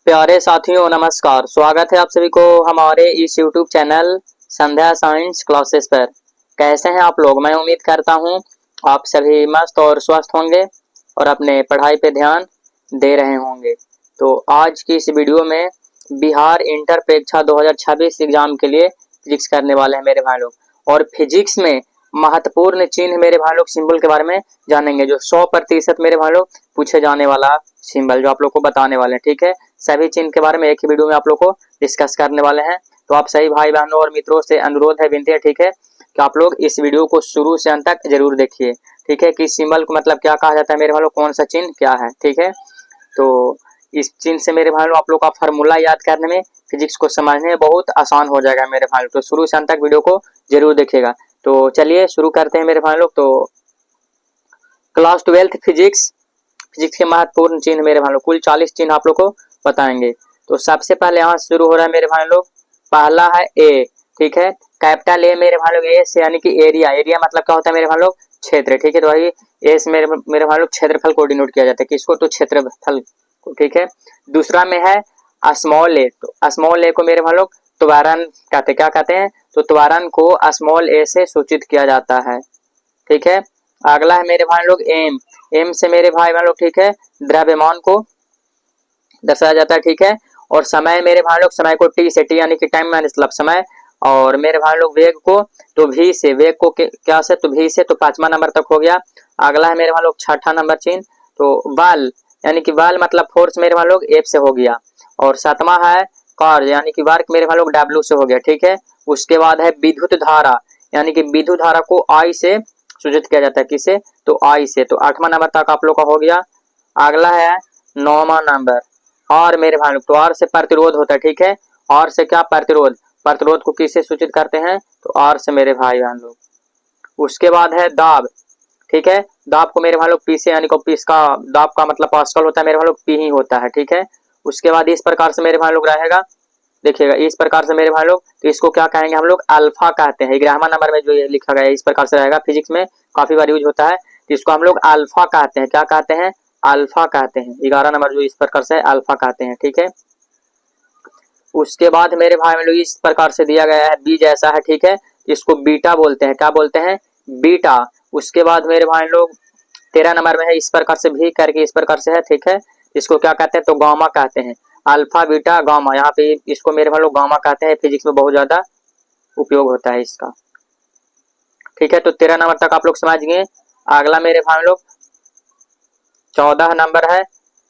प्यारे साथियों नमस्कार। स्वागत है आप सभी को हमारे इस YouTube चैनल संध्या साइंस क्लासेस पर। कैसे हैं आप लोग? मैं उम्मीद करता हूं आप सभी मस्त और स्वस्थ होंगे और अपने पढ़ाई पे ध्यान दे रहे होंगे। तो आज की इस वीडियो में बिहार इंटर परीक्षा 2026 एग्जाम के लिए फिजिक्स करने वाले हैं मेरे भाई लोग। और फिजिक्स में महत्वपूर्ण चिन्ह मेरे भाई लोग सिंबल के बारे में जानेंगे, जो 100% मेरे भाई लोग पूछे जाने वाला सिंबल जो आप लोग को बताने वाले हैं। ठीक है, सभी चिन्ह के बारे में एक ही वीडियो में आप लोग को डिस्कस करने वाले हैं। तो आप सभी भाई बहनों और मित्रों से अनुरोध है, विनती है, ठीक है, कि आप लोग इस वीडियो को शुरू से अंत तक जरूर देखिए। ठीक है, कि सिंबल को मतलब क्या कहा जाता है मेरे भाई लोग, कौन सा चिन्ह क्या है। ठीक है, तो इस चिन्ह से मेरे भाई लोग आप लोग का फार्मूला याद करने में, फिजिक्स को समझने में बहुत आसान हो जाएगा मेरे भाई लोग। तो शुरू से अंत तक वीडियो को जरूर देखिएगा। तो चलिए शुरू करते हैं मेरे भाई लोग। तो क्लास 12 फिजिक्स के महत्वपूर्ण चिन्ह मेरे भाई लोग, कुल 40 चिन्ह आप लोग को बताएंगे। तो सबसे पहले यहाँ शुरू हो रहा है मेरे भाई लोग, पहला है ए। ठीक है, कैपिटल ए मेरे भाई लोग, ए से यानी कि एरिया। एरिया मतलब क्या होता है मेरे भाई लोग? क्षेत्र। ठीक है, तो वही ए से मेरे भाई लोग क्षेत्रफल को डिनोट किया जाता है। किसको? तो क्षेत्रफल को। ठीक है, दूसरा में है स्मॉल ए। तो स्मॉल ए को मेरे भाई लोग त्वरण कहते हैं। क्या कहते हैं? तो त्वरण को स्मॉल ए से सूचित किया जाता है। ठीक है, अगला है मेरे भाई लोग एम। एम से मेरे भाई लोग, ठीक है, द्रव्यमान को दर्शाया जाता है। ठीक है, और समय मेरे भाई लोग, समय को टी से, टी यानी कि टाइम मतलब समय। और मेरे भाई लोग वेग को तो भी से, वेग को क्या से? तो भी से। तो 5वां नंबर तक हो गया। अगला है मेरे भाई लोग 6ठा नंबर चिन्ह, तो बल यानी कि बल मतलब फोर्स मेरे भाई लोग एफ से हो गया। और 7वां है कार्य यानी कि वर्क मेरे भाई लोग डब्ल्यू से हो गया। ठीक है, उसके बाद है विद्युत धारा यानी कि विद्युत धारा को आई से सूचित किया जाता है। किसे? तो आई से। तो 8वां नंबर तक आप लोग का हो गया। अगला है 9वां नंबर और मेरे भाई लोग, तो आर से प्रतिरोध होता है। ठीक है, आर से क्या? प्रतिरोध। प्रतिरोध को किससे सूचित करते हैं? तो आर से मेरे भाई बहन लोग। उसके बाद है दाब। ठीक है, दाब को मेरे भाई लोग पी से यानी कि पी का दाब का मतलब पास्कल होता है मेरे भाई लोग, पी ही होता है। ठीक है, उसके बाद इस प्रकार से मेरे भाई लोग रहेगा, देखिएगा इस प्रकार से मेरे भाई लोग। तो इसको क्या कहेंगे हम लोग? अल्फा कहते हैं। 11वां नंबर में जो ये लिखा गया है इस प्रकार से रहेगा, फिजिक्स में काफी बार यूज होता है। तो इसको हम लोग अल्फा कहते हैं। क्या कहते हैं? अल्फा कहते हैं। 11 नंबर जो इस प्रकार से अल्फा कहते हैं। ठीक है, उसके बाद मेरे भाई लोग इस प्रकार से दिया गया है, बी जैसा है। ठीक है, इसको बीटा बोलते हैं। क्या बोलते हैं? बीटा। उसके बाद मेरे भाई लोग 13 नंबर में है, इस प्रकार से भी करके इस प्रकार से है। ठीक है, इसको क्या कहते हैं? तो गामा कहते हैं। अल्फा बीटा गामा, यहाँ पे इसको मेरे भाई लोग गामा कहते हैं। फिजिक्स में बहुत ज्यादा उपयोग होता है इसका। ठीक है, तो 13 नंबर तक आप लोग समझ गए। अगला मेरे भाई लोग 14 नंबर है।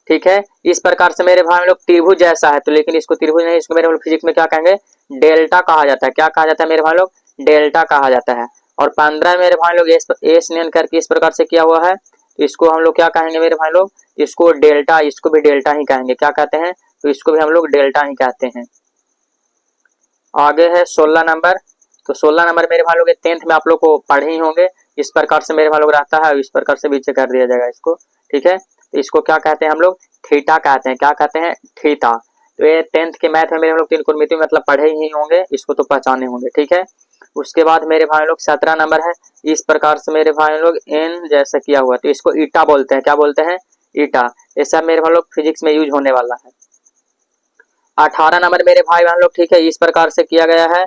ठीक है, इस प्रकार से मेरे भाई लोग त्रिभुज जैसा है, तो लेकिन इसको त्रिभुज नहीं, इसको मेरे भाई फिजिक्स में क्या कहेंगे? डेल्टा कहा जाता है। क्या कहा जाता है मेरे भाई लोग? डेल्टा कहा जाता है। और 15 मेरे भाई लोग एस नियन करके इस प्रकार से किया हुआ है, तो इसको हम लोग क्या कहेंगे मेरे भाई लोग? इसको डेल्टा, इसको भी डेल्टा ही कहेंगे। क्या कहते हैं? तो इसको भी हम लोग डेल्टा ही कहते हैं। आगे है 16 नंबर। तो 16 नंबर मेरे भाई लोग 10th में आप लोग को पढ़े ही होंगे। इस प्रकार से मेरे भाई लोग रहता है, इस प्रकार से पीछे कर दिया जाएगा इसको। ठीक है, तो इसको क्या कहते हैं हम लोग? थीटा कहते हैं। क्या कहते हैं? थीटा। तो ये 10th के मैथ में मेरे हम लोग त्रिकोणमिति मतलब पढ़े ही होंगे, इसको तो पहचाने होंगे। ठीक है, उसके बाद मेरे भाई लोग 17 नंबर है, इस प्रकार से मेरे भाई लोग एन जैसा किया हुआ, तो इसको ईटा बोलते हैं। क्या बोलते हैं? ईटा। ये सब मेरे भाई लोग फिजिक्स में यूज होने वाला है। 18 नंबर मेरे भाई बहन लोग, ठीक है, इस प्रकार से किया गया है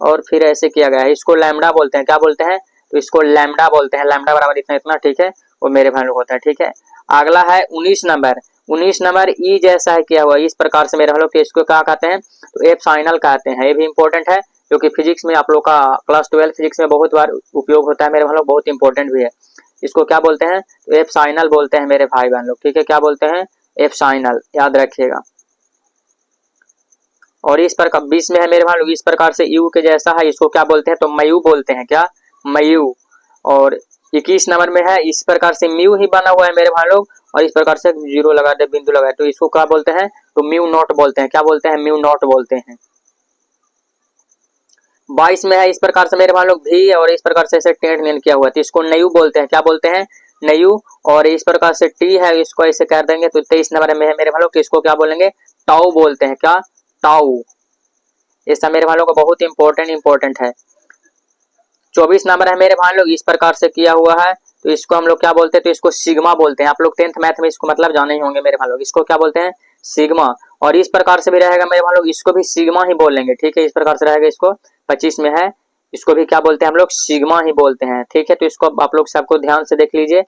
और फिर ऐसे किया गया है। इसको लैम्डा बोलते हैं। क्या बोलते हैं? तो इसको लैम्डा बोलते हैं। लैम्डा बराबर इतना इतना। ठीक है, वो मेरे भाई लोग होता है। ठीक है, अगला है 19 नंबर। 19 नंबर ई जैसा है किया हुआ, इस प्रकार से मेरे भाई लोग, इसको क्या कहते हैं? तो एफ फाइनल कहते हैं। ये भी इंपॉर्टेंट है, क्योंकि फिजिक्स में आप लोग का क्लास 12 फिजिक्स में बहुत बार उपयोग होता है मेरे भाई लोग, बहुत इंपॉर्टेंट भी है। इसको क्या बोलते हैं? तो एफ साइनल बोलते हैं मेरे भाई बहन लोग। ठीक है, क्या बोलते हैं? एफ साइनल, याद रखिएगा। और इस प्रकार 20 में है मेरे भाई लोग, इस प्रकार से यू के जैसा है, इसको क्या बोलते हैं? तो मयू बोलते हैं। क्या? मयू। और 21 नंबर में है, इस प्रकार से म्यू ही बना हुआ है मेरे भाई लोग, और इस प्रकार से जीरो लगा दे, बिंदु लगा दे, तो इसको क्या बोलते हैं? तो म्यू नॉट बोलते हैं। क्या बोलते हैं? म्यू नॉट बोलते हैं। 22 में है, इस प्रकार से मेरे भाई लोग भी, और इस प्रकार से ऐसे टेढ़ नियन किया हुआ है, तो इसको नयू बोलते हैं। क्या बोलते हैं? नयू। और इस प्रकार से टी है, इसको ऐसे कर देंगे, तो 23 नंबर में है मेरे भाई लोग, तो इसको क्या बोलेंगे? टाउ बोलते हैं। क्या? टाउ। ये सब मेरे भाई लोग बहुत इंपॉर्टेंट है। 24 नंबर है मेरे भाई लोग, इस प्रकार से किया हुआ है, तो इसको हम लोग क्या बोलते हैं? तो इसको सिग्मा बोलते हैं। आप लोग 10th मैथ में इसको मतलब जाने ही होंगे मेरे भाई लोग। इसको क्या बोलते हैं? सिग्मा। और इस प्रकार से भी रहेगा मेरे भाई लोग, इसको भी सिग्मा ही बोलेंगे, ठीक है। इस प्रकार से रहेगा, इसको 25 में है, इसको भी क्या बोलते हैं हम लोग, सिग्मा ही बोलते हैं, ठीक है। तो इसको आप लोग सबको ध्यान से देख लीजिए।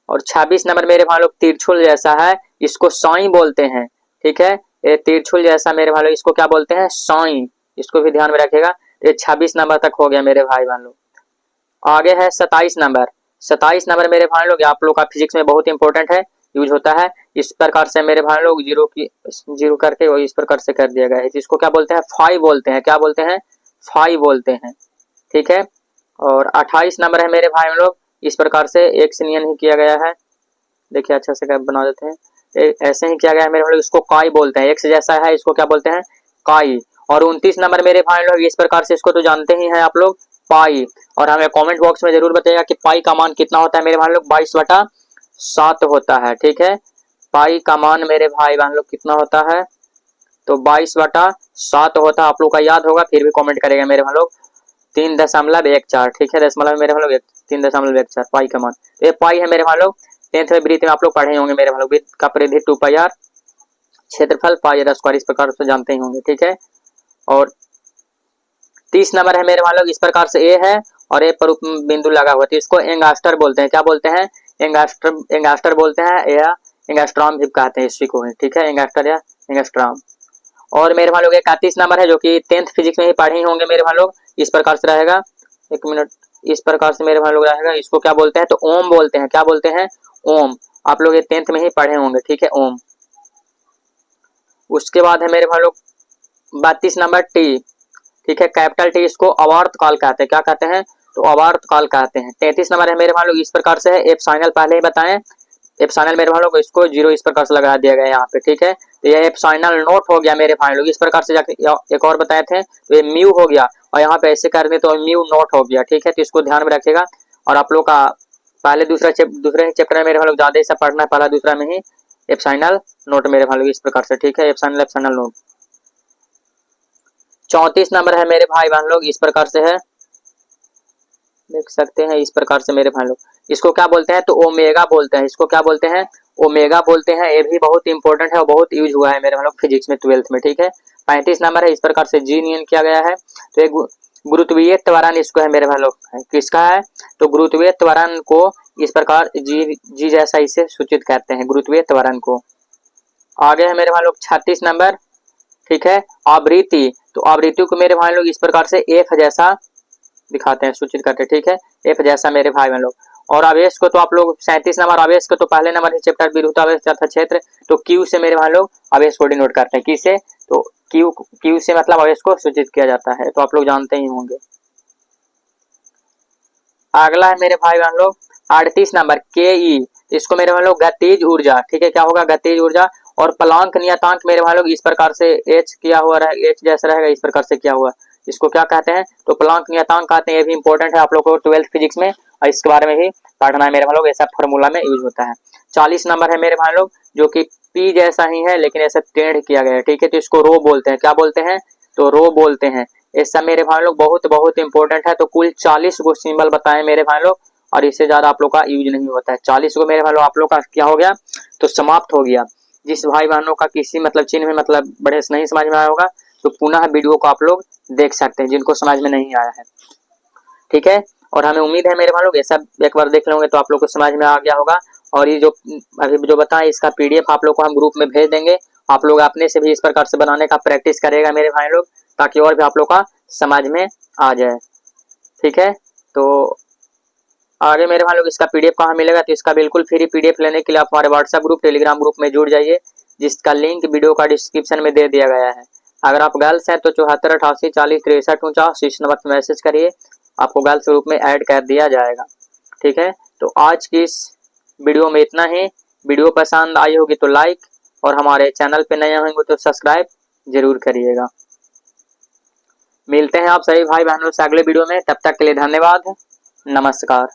और 26 नंबर मेरे भाई लोग तिरछुल जैसा है, इसको साई बोलते हैं, ठीक है। ये तिरछुल जैसा मेरे भाई लोग, इसको क्या बोलते हैं, साई। इसको भी ध्यान में रखिएगा। ये 26 नंबर तक हो गया मेरे भाई बहन लोग। आगे है 27 नंबर। 27 नंबर मेरे भाई लोग आप लोग का फिजिक्स में बहुत इंपॉर्टेंट है, यूज होता है। इस प्रकार से मेरे भाई लोग जीरो करके वो इस प्रकार से कर दिया गया है, जिसको क्या बोलते हैं, फाइव बोलते हैं। क्या बोलते हैं, फाइव बोलते हैं, ठीक है। और 28 नंबर है मेरे भाई लोग, इस प्रकार से एक से नियन ही किया गया है। देखिए अच्छा से बना देते हैं, ऐसे ही किया गया है मेरे भाई लोग। इसको काई बोलते हैं, एक से जैसा है, इसको क्या बोलते हैं, काई। और 29 नंबर मेरे भाई लोग इस प्रकार से, इसको तो जानते ही हैं आप लोग, पाई। और हमें कमेंट बॉक्स में जरूर बताइएगा कि पाई का मान कितना होता है मेरे भाई लोग, 22/7 होता है, ठीक है। पाई का मान मेरे भाई बहन लोग कितना होता है, तो 22/7 होता है। आप लोग का याद होगा, फिर भी कमेंट करेगा मेरे भाई लोग। 3.14, ठीक है। दशमलव मेरे भाई लोग 3.14 पाई का मान। तो ये पाई है मेरे भाई लोग। 10th में वृत्त में आप लोग पढ़े होंगे मेरे भाई लोग, वृत्त का परिधि 2πr, क्षेत्रफल πr², इस प्रकार से जानते ही होंगे, ठीक है। और 30 नंबर है मेरे भाई लोग, इस प्रकार से ए है और ए पर बिंदु लगा हुआ है, तो इसको एंगास्टर बोलते हैं। क्या बोलते हैं, एंगास्टर बोलते हैं, या एंगास्ट्रॉम भी कहते हैं इसी को, ठीक है, एंगास्टर या एंगास्ट्रॉम। और मेरे भाई लोग 31 नंबर है, जो कि 10th फिजिक्स में ही पढ़े ही होंगे मेरे भाई लोग। इस प्रकार से रहेगा, एक मिनट, इस प्रकार से मेरे भाई लोग रहेगा। इसको क्या बोलते हैं, तो ओम बोलते हैं। क्या बोलते हैं, ओम। आप लोग ये 10th में ही पढ़े होंगे, ठीक है, ओम। उसके बाद है मेरे भाई लोग 32 नंबर टी, ठीक है, कैपिटल टी। इसको अवार्त काल कहते हैं। क्या कहते हैं, तो अवार्त काल कहते हैं। 33 नंबर है मेरे भाई लोग, इस प्रकार से है, एप्सिलॉन पहले ही बताएं, एप्सिलॉन मेरे भाई लोग इसको 0 इस प्रकार से लगा दिया गया है यहाँ पे, ठीक है। तो ये एप्सिलॉन नोट हो गया मेरे भाई लोग। इस प्रकार से एक और बताए थे, तो ये म्यू हो गया, और यहाँ पे ऐसे कर दे तो म्यू नोट हो गया, ठीक है। तो इसको ध्यान में रखिएगा। और आप लोग का पहले दूसरे ही चैप्टर में मेरे भाई लोग ज्यादा ऐसा पढ़ना है, पहला दूसरा में ही एप्सिलॉन नोट मेरे भाई लोग इस प्रकार से, ठीक है, एप्सिलॉन नोट। 34 नंबर है मेरे भाई बहन लोग, इस प्रकार से है, देख सकते हैं, इस प्रकार से मेरे भाई लोग। इसको क्या बोलते हैं, तो ओमेगा बोलते हैं। इसको क्या बोलते हैं, ओमेगा बोलते हैं। ये भी बहुत इंपॉर्टेंट है और बहुत यूज हुआ है मेरे भाई लोग फिजिक्स में 12th में, ठीक है। 35 नंबर है, इस प्रकार से जी नियन किया गया है। तो एक गुरुत्वीय त्वरण इसको है मेरे भाई लोग, किसका है, तो गुरुत्वीय त्वरण को इस प्रकार जी जैसा इसे सूचित करते हैं, गुरुत्वीय त्वरण को। आगे है मेरे भाई लोग 36 नंबर, ठीक है, आवृत्ति। तो आवृत्ति को मेरे भाई लोग इस प्रकार से एक जैसा दिखाते हैं, सूचित करते हैं, ठीक है, एक जैसा मेरे भाई बहन लोग। और आवेश को तो आप लोग 37 नंबर, आवेश को तो पहले नंबर ही चैप्टर विद्युतावेश तथा क्षेत्र, तो क्यू से मेरे भाई लोग आवेश को डिनोट करते हैं, किससे, तो क्यू से मतलब आवेश को सूचित किया जाता है, तो आप लोग जानते ही होंगे। अगला है मेरे भाई बहन लोग 38 नंबर के ई। इसको मेरे भाई लोग गतिज ऊर्जा, ठीक है, क्या होगा, गतिज ऊर्जा। और प्लांक नियतांक मेरे भाई लोग इस प्रकार से एच किया हुआ रहेगा, एच जैसा रहेगा, इस प्रकार से किया हुआ, इसको क्या कहते हैं, तो प्लांक नियतांक कहते हैं। ये भी इंपॉर्टेंट है आप लोग को 12th फिजिक्स में, और इसके बारे में भी पढ़ना है मेरे भाई लोग, ऐसा फॉर्मूला में यूज होता है। 40 नंबर है मेरे भाई लोग, जो कि पी जैसा ही है लेकिन ऐसा टेढ़ किया गया है, ठीक है। तो इसको रो बोलते हैं। क्या बोलते हैं, तो रो बोलते हैं। ऐसा मेरे भाई लोग बहुत बहुत इंपॉर्टेंट है। तो कुल 40 गो सिंबल बताए मेरे भाई लोग, और इससे ज्यादा आप लोग का यूज नहीं होता है। 40 को मेरे भाई लोग आप लोग का क्या हो गया, तो समाप्त हो गया। जिस भाई बहनों का किसी मतलब चिन्ह में मतलब बड़े से नहीं समझ में आया होगा, तो पुनः वीडियो को आप लोग देख सकते हैं, जिनको समझ में नहीं आया है, ठीक है। और हमें उम्मीद है मेरे भाई लोग ये सब एक बार देख लोगे तो आप लोग को समझ में आ गया होगा। और ये जो अभी जो बताएं, इसका पीडीएफ आप लोग को हम ग्रुप में भेज देंगे। आप लोग अपने से भी इस प्रकार से बनाने का प्रैक्टिस करेगा मेरे भाई लोग, ताकि और भी आप लोग का समझ में आ जाए, ठीक है। तो आगे मेरे भाई लोग इसका पीडीएफ कहाँ मिलेगा, तो इसका बिल्कुल फ्री पीडीएफ लेने के लिए आप हमारे व्हाट्सएप ग्रुप, टेलीग्राम ग्रुप में जुड़ जाइए, जिसका लिंक वीडियो का डिस्क्रिप्शन में दे दिया गया है। अगर आप गर्ल्स हैं तो 74 88 40 63 49 इस नंबर पर मैसेज करिए, आपको गर्ल्स ग्रुप में ऐड कर दिया जाएगा, ठीक है। तो आज की इस वीडियो में इतना ही। वीडियो पसंद आई होगी तो लाइक, और हमारे चैनल पे नए होंगे तो सब्सक्राइब जरूर करिएगा। मिलते हैं आप सभी भाई बहनों से अगले वीडियो में, तब तक के लिए धन्यवाद, नमस्कार।